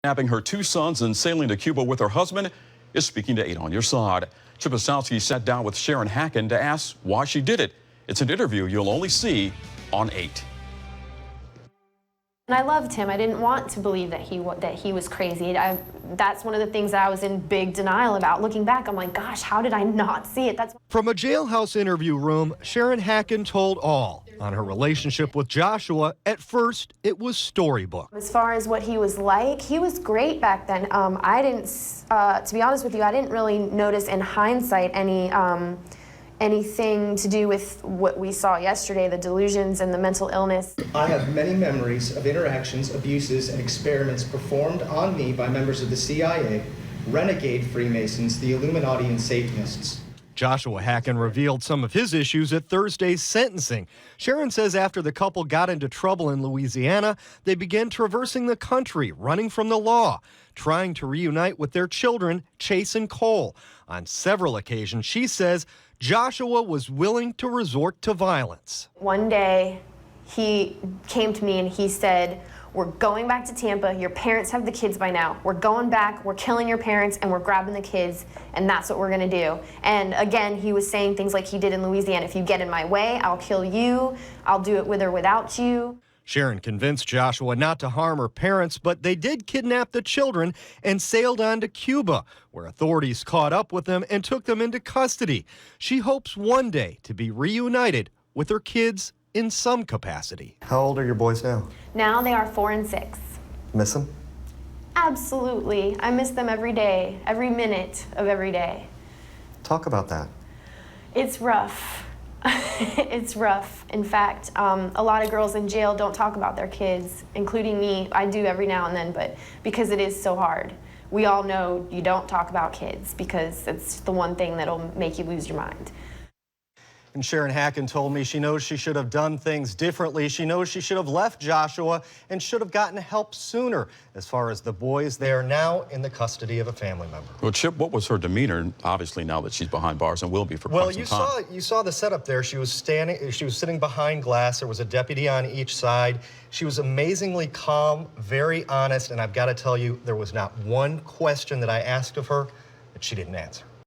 Kidnapping her 2 sons and sailing to Cuba with her husband is speaking to 8 on your side. Chip Osowski sat down with Sharon Hacken to ask why she did it. It's an interview you'll only see on 8. And I loved him. I didn't want to believe that he was crazy. That's one of the things that I was in big denial about. Looking back, I'm like, gosh, how did I not see it? From a Jailhouse interview room, Sharon Hacken told all on her relationship with Joshua. At first, it was storybook. As far as what he was like, he was great back then. I didn't, to be honest with you, I didn't really notice in hindsight anything to do with what we saw yesterday, the delusions and the mental illness. I have many memories of interactions, abuses, and experiments performed on me by members of the CIA, renegade Freemasons, the Illuminati, and Satanists. Joshua Hacken revealed some of his issues at Thursday's sentencing. Sharon says after the couple got into trouble in Louisiana, they began traversing the country, running from the law, trying to reunite with their children, Chase and Cole. On several occasions, she says Joshua was willing to resort to violence. One day, he came to me and he said, "We're going back to Tampa. Your parents have the kids by now. We're going back, we're killing your parents, and we're grabbing the kids, and that's what we're gonna do." And again, he was saying things like he did in Louisiana, "If you get in my way, I'll kill you. I'll do it with or without you." Sharon convinced Joshua not to harm her parents, but they did kidnap the children and sailed on to Cuba, where authorities caught up with them and took them into custody. She hopes one day to be reunited with her kids in some capacity. How old are your boys now? Now they are 4 and 6. Miss them? Absolutely. I miss them every day, every minute of every day. Talk about that. It's rough. It's rough. In fact, a lot of girls in jail don't talk about their kids, including me. I do every now and then, but because it is so hard. We all know you don't talk about kids because it's the one thing that'll make you lose your mind. And Sharon Hacken told me she knows she should have done things differently. She knows she should have left Joshua and should have gotten help sooner. As far as the boys, they are now in the custody of a family member. Well, Chip, what was her demeanor, obviously, now that she's behind bars and will be for quite some time? Well, you saw the setup there. She was sitting behind glass. There was a deputy on each side. She was amazingly calm, very honest, and I've got to tell you, there was not one question that I asked of her that she didn't answer.